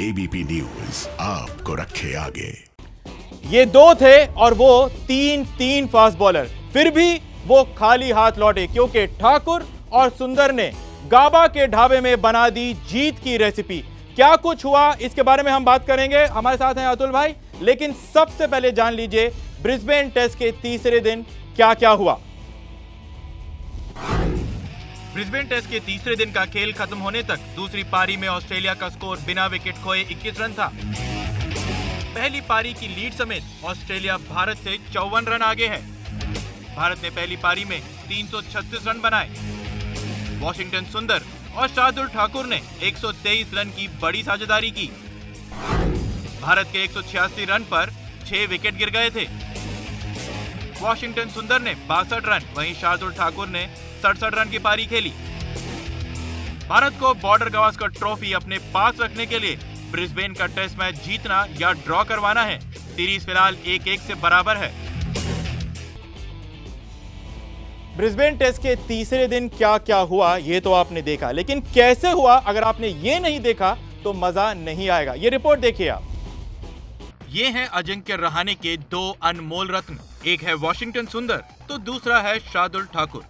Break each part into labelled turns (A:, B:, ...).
A: ABP news आपको रखे आगे।
B: ये दो थे और वो तीन फास्ट बॉलर, फिर भी वो खाली हाथ लौटे क्योंकि ठाकुर और सुंदर ने गाबा के ढाबे में बना दी जीत की रेसिपी। क्या कुछ हुआ इसके बारे में हम बात करेंगे। हमारे साथ हैं अतुल भाई, लेकिन सबसे पहले जान लीजिए ब्रिस्बेन टेस्ट के तीसरे दिन क्या क्या हुआ। ब्रिस्बेन टेस्ट के तीसरे दिन का खेल खत्म होने तक दूसरी पारी में ऑस्ट्रेलिया का स्कोर बिना विकेट खोए 21 रन था। पहली पारी की लीड समेत ऑस्ट्रेलिया भारत से 54 रन आगे है। भारत ने पहली पारी में 336 रन बनाए। वॉशिंगटन सुंदर और शार्दुल ठाकुर ने 123 रन की बड़ी साझेदारी की। भारत के 186 रन पर 6 विकेट गिर गए थे। वॉशिंगटन सुंदर ने 62 रन, वहीं शार्दुल ठाकुर ने 67 रन की पारी खेली। भारत को बॉर्डर गावस्कर ट्रॉफी अपने पास रखने के लिए ब्रिस्बेन का टेस्ट मैच जीतना या ड्रॉ करवाना है। सीरीज फिलहाल 1-1 से बराबर है। ब्रिस्बेन टेस्ट के तीसरे दिन क्या क्या हुआ ये तो आपने देखा, लेकिन कैसे हुआ अगर आपने ये नहीं देखा तो मजा नहीं आएगा। ये रिपोर्ट देखिए आप। ये हैं अजिंक्य रहाणे के दो अनमोल रत्न, एक है वॉशिंगटन सुंदर तो दूसरा है शार्दुल ठाकुर।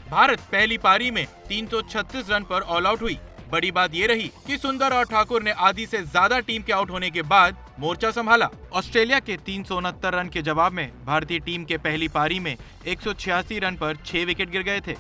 B: भारत पहली पारी में 336 रन पर ऑल आउट हुई। बड़ी बात ये रही कि सुंदर और ठाकुर ने आधी से ज्यादा टीम के आउट होने के बाद मोर्चा संभाला। ऑस्ट्रेलिया के 369 रन के जवाब में भारतीय टीम के पहली पारी में 186 रन पर 6 विकेट गिर गए थे।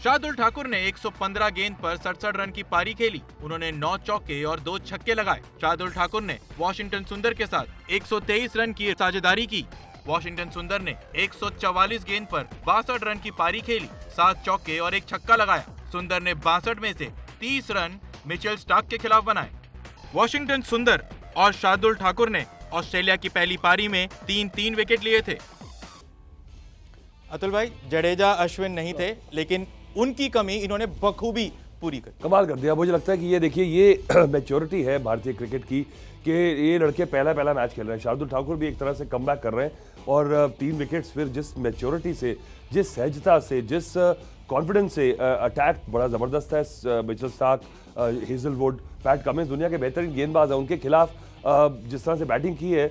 B: शार्दुल ठाकुर ने 115 गेंद पर 67 रन की पारी खेली। उन्होंने 9 चौके और 2 छक्के लगाए। शार्दुल ठाकुर ने वॉशिंगटन सुंदर के साथ 123 रन की साझेदारी की। वॉशिंगटन सुंदर ने 144 गेंद पर 62 रन की पारी खेली, 7 चौके और 1 छक्का लगाया। सुंदर ने 62 में से 30 रन मिचेल स्टार्क के खिलाफ बनाए। वॉशिंगटन सुंदर और शार्दुल ठाकुर ने ऑस्ट्रेलिया की पहली पारी में 3-3 विकेट लिए थे। अतुल भाई, जडेजा अश्विन नहीं थे, लेकिन उनकी कमी इन्होंने बखूबी पूरी कर
C: कमाल कर दिया। मुझे लगता है कि ये देखिए ये मैच्योरिटी है भारतीय क्रिकेट की कि ये लड़के पहला मैच खेल रहे हैं। शार्दुल ठाकुर भी एक तरह से कमबैक कर रहे हैं और 3 विकेट्स फिर जिस मैच्योरिटी से, जिस सहजता से, जिस कॉन्फिडेंस से अटैक बड़ा ज़बरदस्त है। Mitchell Starc, Hazlewood, PAT Cummins दुनिया के बेहतरीन गेंदबाज हैं। उनके खिलाफ जिस तरह से बैटिंग की है,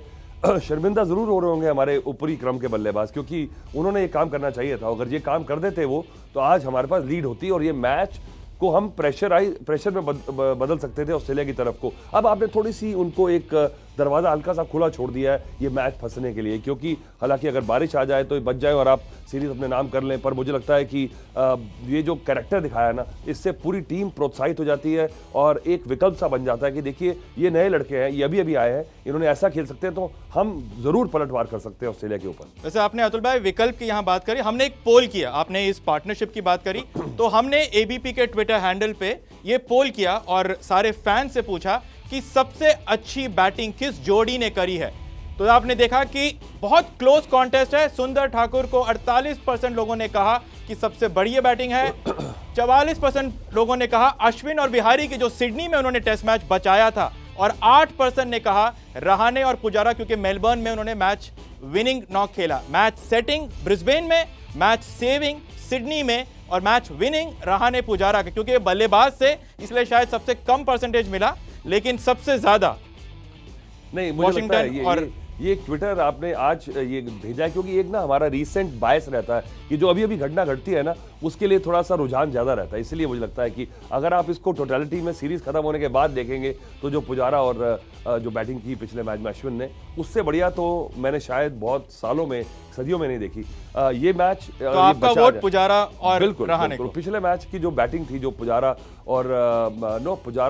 C: शर्मिंदा ज़रूर हो रहे होंगे हमारे ऊपरी क्रम के बल्लेबाज, क्योंकि उन्होंने ये काम करना चाहिए था। अगर ये काम कर देते वो तो आज हमारे पास लीड होती और ये मैच को हम प्रेशर में बदल सकते थे ऑस्ट्रेलिया की तरफ को। अब आपने थोड़ी सी उनको एक दरवाज़ा हल्का सा खुला छोड़ दिया है ये मैच फंसने के लिए, क्योंकि हालांकि अगर बारिश आ जाए तो बच जाए और आप सीरीज अपने नाम कर लें। पर मुझे लगता है कि ये जो कैरेक्टर दिखाया ना, इससे पूरी टीम प्रोत्साहित हो जाती है और एक विकल्प सा बन जाता है कि देखिए ये नए लड़के हैं, ये अभी आए हैं, इन्होंने ऐसा खेल सकते हैं तो हम जरूर पलटवार कर सकते हैं ऑस्ट्रेलिया के ऊपर।
B: वैसे आपने अतुल भाई विकल्प की यहाँ बात करी, हमने एक पोल किया, आपने इस पार्टनरशिप की बात करी तो हमने एबीपी के ट्विटर हैंडल पे ये पोल किया और सारे फैन से पूछा कि सबसे अच्छी बैटिंग किस जोड़ी ने करी है। तो आपने देखा कि बहुत क्लोज कॉन्टेस्ट है। सुंदर ठाकुर को 48% लोगों ने कहा कि सबसे बढ़िया बैटिंग है। 44% लोगों ने कहा अश्विन और बिहारी की जो सिडनी में उन्होंने टेस्ट मैच बचाया था, और 8% ने कहा रहाणे और पुजारा, क्योंकि मेलबर्न में उन्होंने मैच विनिंग नॉक खेला। मैच सेटिंग ब्रिस्बेन में, मैच सेविंग सिडनी में और मैच विनिंग रहाणे पुजारा के, क्योंकि बल्लेबाज से इसलिए शायद सबसे कम परसेंटेज मिला, लेकिन सबसे ज्यादा
C: नहीं मुझे लगता है और ये ट्विटर आपने आज ये भेजा है क्योंकि एक ना हमारा रीसेंट बायस रहता है कि जो अभी घटना घटती है ना उसके लिए थोड़ा सा रुझान ज्यादा रहता है। इसलिए मुझे लगता है कि अगर आप इसको टोटलिटी में सीरीज खत्म होने के बाद देखेंगे तो जो पुजारा और जो बैटिंग की पिछले मैच में अश्विन ने, उससे बढ़िया तो मैंने शायद बहुत सालों में, सदियों में नहीं देखी। ये मैच
B: तो आपका वोट पुजारा और
C: बिल्कुल
B: रहाणे को।
C: पिछले मैच की जो बैटिंग थी, जो पुजारा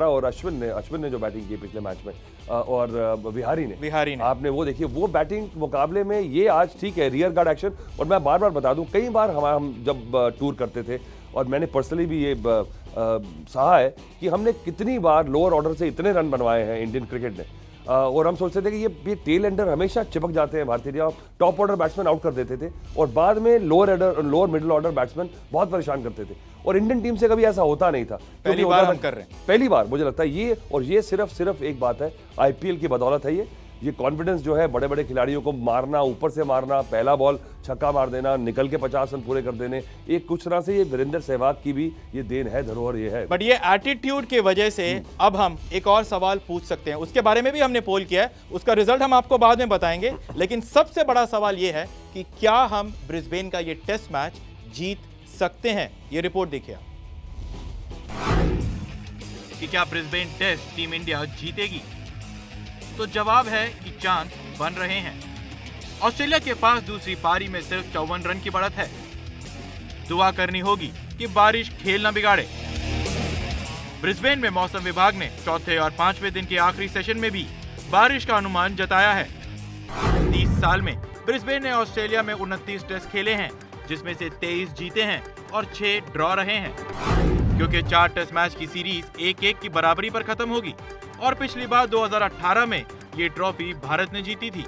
C: और अश्विन ने जो बैटिंग की पिछले मैच में और बिहारी ने आपने वो देखिए, वो बैटिंग मुकाबले में ये आज ठीक है रियर गार्ड एक्शन। और मैं बार बार बता दूं, कई बार हम जब टूर करते थे और मैंने पर्सनली भी ये सहा है कि हमने कितनी बार लोअर ऑर्डर से इतने रन बनवाए हैं इंडियन क्रिकेट ने, और हम सोचते थे कि ये टेल एंडर हमेशा चिपक जाते हैं भारतीय team, top order batsman out कर देते थे और बाद में लोअर मिडिल ऑर्डर बैट्समैन बहुत परेशान करते थे, और इंडियन टीम से कभी ऐसा होता नहीं था।
B: पहली बार हम कर रहे हैं,
C: पहली बार मुझे लगता है ये, और ये सिर्फ एक बात है, आईपीएल की बदौलत है ये ये कॉन्फिडेंस जो है बड़े बड़े खिलाड़ियों को मारना, ऊपर से मारना, पहला बॉल छक्का मार देना, निकल के 50 रन पूरे कर देने, एक कुछ तरह से ये वीरेंद्र सहवाग की भी ये देन है, धरोहर ये है।
B: बट ये एटीट्यूड की वजह से अब हम एक और सवाल पूछ सकते हैं, उसके बारे में भी हमने पोल किया है, उसका रिजल्ट हम आपको बाद में बताएंगे। लेकिन सबसे बड़ा सवाल ये है कि क्या हम ब्रिस्बेन का ये टेस्ट मैच जीत सकते हैं? ये रिपोर्ट देखिए कि क्या ब्रिस्बेन टेस्ट टीम इंडिया जीतेगी? तो जवाब है कि चांस बन रहे हैं। ऑस्ट्रेलिया के पास दूसरी पारी में सिर्फ 54 रन की बढ़त है। दुआ करनी होगी कि बारिश खेल न बिगाड़े। ब्रिस्बेन में मौसम विभाग ने चौथे और पांचवें दिन के आखिरी सेशन में भी बारिश का अनुमान जताया है। 30 साल में ब्रिस्बेन ने ऑस्ट्रेलिया में 29 टेस्ट खेले हैं, जिसमें से 23 जीते हैं और 6 ड्रॉ रहे हैं। क्योंकि 4 टेस्ट मैच की सीरीज 1-1 की बराबरी पर खत्म होगी और पिछली बार 2018 में ये ट्रॉफी भारत ने जीती थी।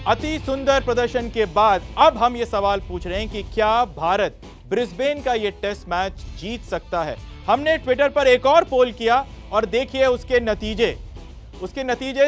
B: अति सुंदर प्रदर्शन के बाद अब हम ये सवाल पूछ रहे हैं कि क्या भारत ब्रिस्बेन का ये टेस्ट मैच जीत सकता है? हमने ट्विटर पर एक और पोल किया और देखिए उसके नतीजे।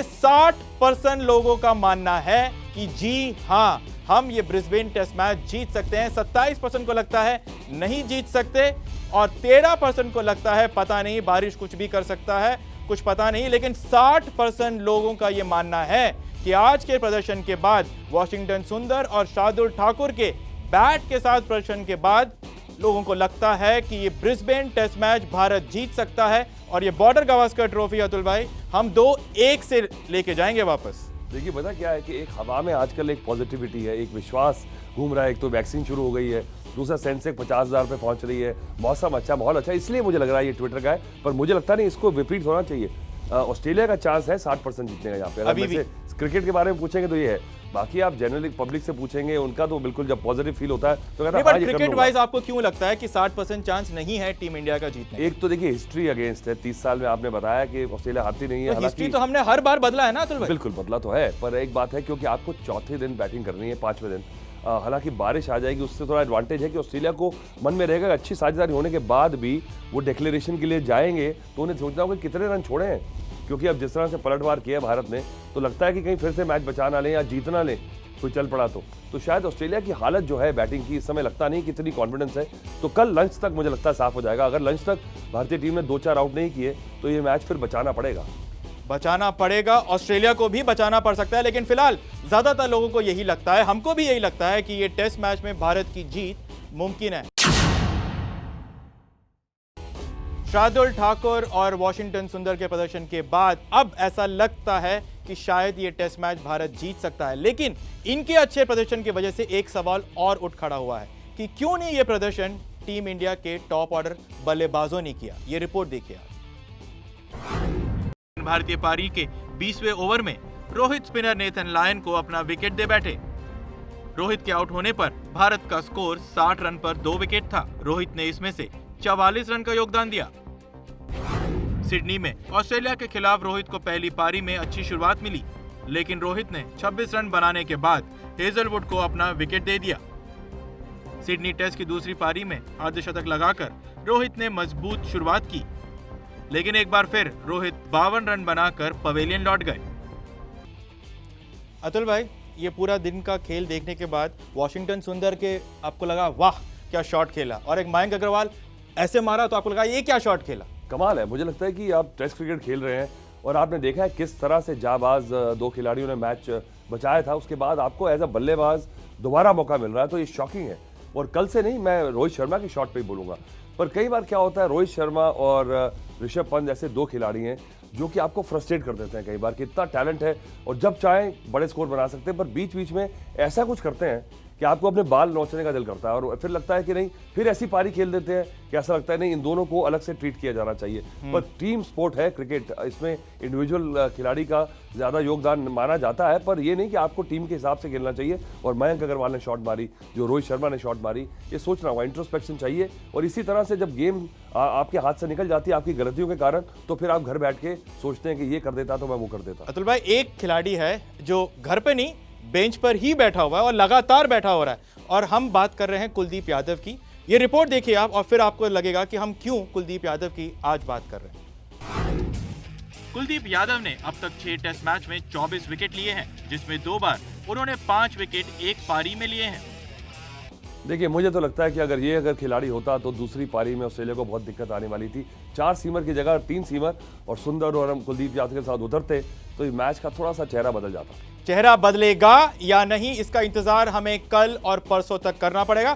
B: 60% लोगों का मानना है कि जी हां, हम ये ब्रिस्बेन टेस्ट मैच जीत सकते हैं। 27% को लगता है नहीं जीत सकते और 13% को लगता है पता नहीं, बारिश कुछ भी कर सकता है, कुछ पता नहीं। लेकिन 60% लोगों का यह मानना है कि आज के प्रदर्शन के बाद, वॉशिंगटन सुंदर और शार्दुल ठाकुर के बैट के साथ प्रदर्शन के बाद, लोगों को लगता है कि ये ब्रिस्बेन टेस्ट मैच भारत जीत सकता है और ये बॉर्डर गावस्कर ट्रॉफी अतुल भाई हम 2-1 से लेके जाएंगे वापस।
C: देखिए पता क्या है कि एक हवा में आजकल एक पॉजिटिविटी है, एक विश्वास घूम रहा है। एक तो वैक्सीन शुरू हो गई है, दूसरा सेंसेक्स 50,000 पे पहुंच रही है, मौसम अच्छा, माहौल अच्छा, इसलिए मुझे लग रहा है ये ट्विटर का है। पर मुझे लगता नहीं इसको विपरीत होना चाहिए। ऑस्ट्रेलिया का चांस है 60% जीतने का यहाँ पे। अगर वैसे क्रिकेट के बारे में पूछेंगे तो ये है, बाकी आप जनरली पब्लिक से पूछेंगे उनका तो बिल्कुल जब पॉजिटिव फील होता है तो कहता है हाँ,
B: क्रिकेट वाइज आपको क्यों लगता है कि 60% चांस नहीं है टीम इंडिया का जीतने?
C: एक तो देखिए हिस्ट्री अगेंस्ट है। 30 साल में आपने बताया कि ऑस्ट्रेलिया हारती नहीं है।
B: हिस्ट्री तो हमने हर बार बदला है ना अतुल भाई।
C: बिल्कुल बदला तो है, पर एक बात है क्योंकि आपको चौथे दिन बैटिंग करनी है, 5वें दिन हालांकि बारिश आ जाएगी, उससे थोड़ा एडवांटेज है कि ऑस्ट्रेलिया को मन में रहेगा अच्छी साझेदारी होने के बाद भी वो डिक्लेरेशन के लिए जाएंगे तो उन्हें सोचना होगा कितने रन छोड़े हैं। क्योंकि अब जिस तरह से पलटवार किया है भारत ने तो लगता है कि कहीं फिर से मैच बचाना लें या जीतना लें, कोई चल पड़ा तो शायद ऑस्ट्रेलिया की हालत जो है बैटिंग की इस समय लगता नहीं कितनी कॉन्फिडेंस है। तो कल लंच तक मुझे लगता है साफ हो जाएगा। अगर लंच तक भारतीय टीम ने 2-4 आउट नहीं किए तो ये मैच फिर बचाना पड़ेगा। ऑस्ट्रेलिया को भी बचाना पड़ सकता है, लेकिन फिलहाल ज्यादातर लोगों को यही लगता है, हमको भी यही लगता है कि ये टेस्ट मैच में भारत की जीत मुमकिन है। शार्दुल ठाकुर और वॉशिंगटन सुंदर के प्रदर्शन के बाद अब ऐसा लगता है कि शायद ये टेस्ट मैच भारत जीत सकता है। लेकिन इनके अच्छे प्रदर्शन की वजह से एक सवाल और उठ खड़ा हुआ है कि क्यों नहीं ये प्रदर्शन टीम इंडिया के टॉप ऑर्डर बल्लेबाजों ने किया। ये रिपोर्ट देखिए। भारतीय पारी के 20वें ओवर में रोहित स्पिनर नेथन लायन को अपना विकेट दे बैठे। रोहित के आउट होने पर भारत का स्कोर 60 रन पर 2 विकेट था। रोहित ने इसमें से 44 रन का योगदान दिया। सिडनी में ऑस्ट्रेलिया के खिलाफ रोहित को पहली पारी में अच्छी शुरुआत मिली, लेकिन रोहित ने 26 रन बनाने के बाद हेजलवुड को अपना विकेट दे दिया। सिडनी टेस्ट की दूसरी पारी में अर्धशतक लगाकर रोहित ने मजबूत शुरुआत की, लेकिन एक बार फिर रोहित 52 रन बनाकर पवेलियन लौट गए। अतुल भाई, ये पूरा दिन का खेल देखने के बाद वॉशिंगटन सुंदर के आपको लगा वाह क्या शॉट खेला, और एक मयंक अग्रवाल ऐसे मारा तो आपको लगा ये क्या शॉट खेला? कमाल है। मुझे लगता है कि आप टेस्ट क्रिकेट खेल रहे हैं और आपने देखा है किस तरह से जाबाज 2 खिलाड़ियों ने मैच बचाया था, उसके बाद आपको एज अ बल्लेबाज दोबारा मौका मिल रहा है, तो ये शॉकिंग है। और कल से नहीं, मैं रोहित शर्मा की शॉट पे ही बोलूंगा, पर कई बार क्या होता है रोहित शर्मा और ऋषभ पंत जैसे 2 खिलाड़ी हैं जो कि आपको फ्रस्ट्रेट कर देते हैं कई बार, कितना टैलेंट है और जब चाहें बड़े स्कोर बना सकते हैं, पर बीच बीच में ऐसा कुछ करते हैं कि आपको अपने बाल नोचने का दिल करता है और फिर लगता है कि नहीं, फिर ऐसी पारी खेल देते हैं कि ऐसा लगता है नहीं, इन दोनों को अलग से ट्रीट किया जाना चाहिए। पर टीम स्पोर्ट है क्रिकेट, इसमें इंडिविजुअल खिलाड़ी का ज्यादा योगदान माना जाता है, पर ये नहीं कि आपको टीम के हिसाब से खेलना चाहिए। और मयंक अग्रवाल ने शॉट मारी, जो रोहित शर्मा ने शॉट मारी, ये सोचना होगा, इंट्रोस्पेक्शन चाहिए। और इसी तरह से जब गेम आपके हाथ से निकल जाती है आपकी गलतियों के कारण, तो फिर आप घर बैठ के सोचते हैं कि ये कर देता तो मैं वो कर देता।
B: अतुल भाई, एक खिलाड़ी है जो घर पे नहीं बेंच पर ही बैठा हुआ है और लगातार बैठा हो रहा है, और हम बात कर रहे हैं कुलदीप यादव की। ये रिपोर्ट देखिए आप और फिर आपको लगेगा कि हम क्यों कुलदीप यादव की आज बात कर रहे हैं। कुलदीप यादव ने अब तक 6 टेस्ट मैच में 24 विकेट लिए हैं, जिसमें 2 बार उन्होंने 5 विकेट एक पारी में लिए हैं।
C: देखिए, मुझे तो लगता है कि अगर खिलाड़ी होता तो दूसरी पारी में ऑस्ट्रेलिया को बहुत दिक्कत आने वाली थी। 4 सीमर की जगह 3 सीमर और सुंदर और हम कुलदीप यादव के साथ उतरते तो इस मैच का थोड़ा सा चेहरा बदल जाता।
B: चेहरा बदलेगा या नहीं, इसका इंतजार हमें कल और परसों तक करना पड़ेगा।